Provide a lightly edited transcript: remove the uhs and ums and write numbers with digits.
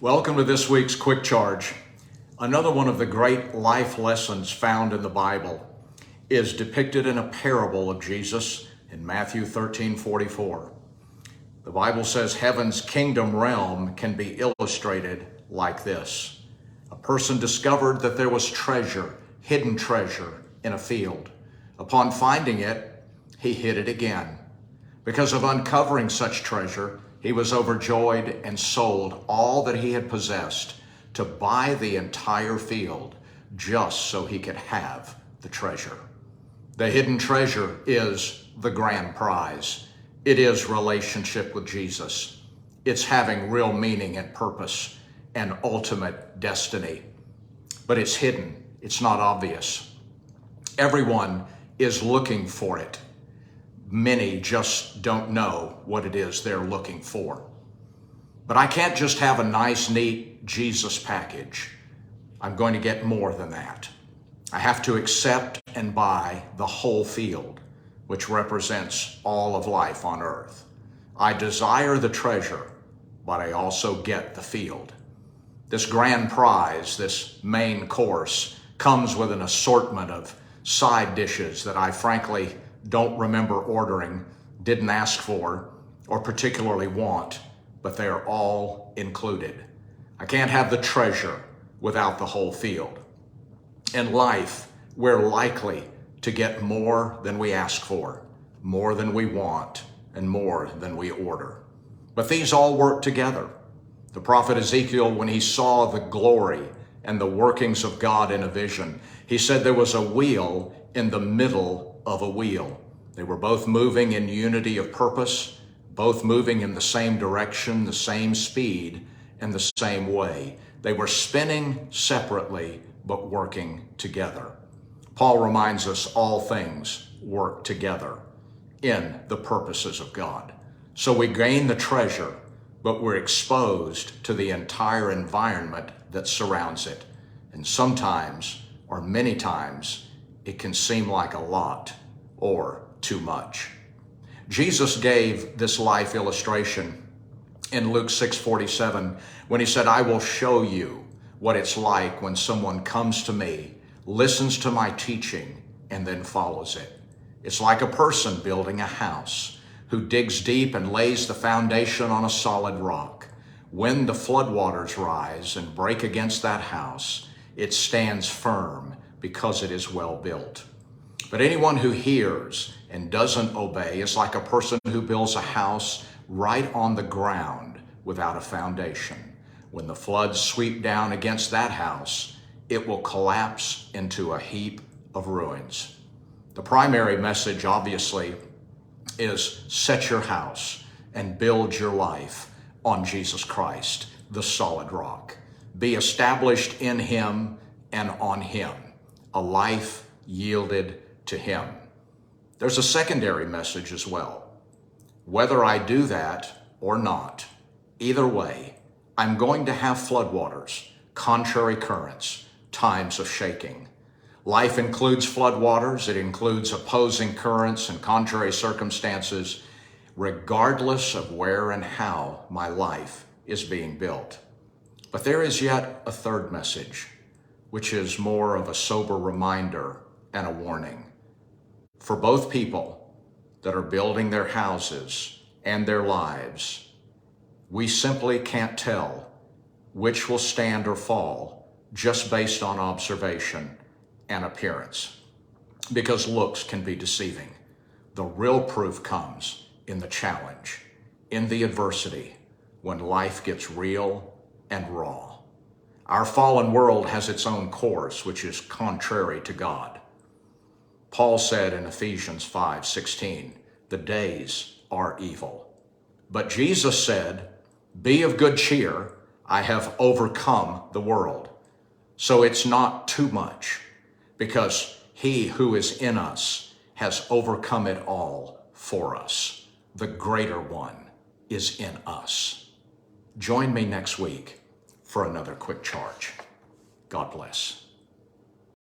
Welcome to this week's Quick Charge. Another one of the great life lessons found in the Bible is depicted in a parable of Jesus in Matthew 13:44. The Bible says heaven's kingdom realm can be illustrated like this. A person discovered that there was treasure, hidden treasure, in a field. Upon finding it, he hid it again. Because of uncovering such treasure, he was overjoyed and sold all that he had possessed to buy the entire field just so he could have the treasure. The hidden treasure is the grand prize. It is relationship with Jesus. It's having real meaning and purpose and ultimate destiny. But it's hidden. It's not obvious. Everyone is looking for it. Many just don't know what it is they're looking for. But I can't just have a nice, neat Jesus package. I'm going to get more than that. I have to accept and buy the whole field, which represents all of life on earth. I desire the treasure, but I also get the field. This grand prize, this main course, comes with an assortment of side dishes that I frankly don't remember ordering, didn't ask for, or particularly want, but they are all included. I can't have the treasure without the whole field. In life, we're likely to get more than we ask for, more than we want, and more than we order. But these all work together. The prophet Ezekiel, when he saw the glory and the workings of God in a vision, he said there was a wheel in the middle of a wheel. They were both moving in unity of purpose, both moving in the same direction, the same speed, and the same way. They were spinning separately, but working together. Paul reminds us all things work together in the purposes of God. So we gain the treasure, but we're exposed to the entire environment that surrounds it. And sometimes, or many times, it can seem like a lot or too much. Jesus gave this life illustration in Luke 6:47 when he said, I will show you what it's like when someone comes to me, listens to my teaching, and then follows it. It's like a person building a house who digs deep and lays the foundation on a solid rock. When the floodwaters rise and break against that house, it stands firm because it is well built. But anyone who hears and doesn't obey is like a person who builds a house right on the ground without a foundation. When the floods sweep down against that house, it will collapse into a heap of ruins. The primary message, obviously, is set your house and build your life on Jesus Christ, the solid rock. Be established in him and on him, a life yielded to him. There's a secondary message as well. Whether I do that or not, either way, I'm going to have floodwaters, contrary currents, times of shaking. Life includes floodwaters. It includes opposing currents and contrary circumstances, regardless of where and how my life is being built. But there is yet a third message, which is more of a sober reminder and a warning. For both people that are building their houses and their lives, we simply can't tell which will stand or fall just based on observation and appearance, because looks can be deceiving. The real proof comes in the challenge, in the adversity, when life gets real and raw. Our fallen world has its own course, which is contrary to God. Paul said in Ephesians 5:16, the days are evil. But Jesus said, be of good cheer, I have overcome the world. So it's not too much, because he who is in us has overcome it all for us. The greater one is in us. Join me next week for another quick charge. God bless.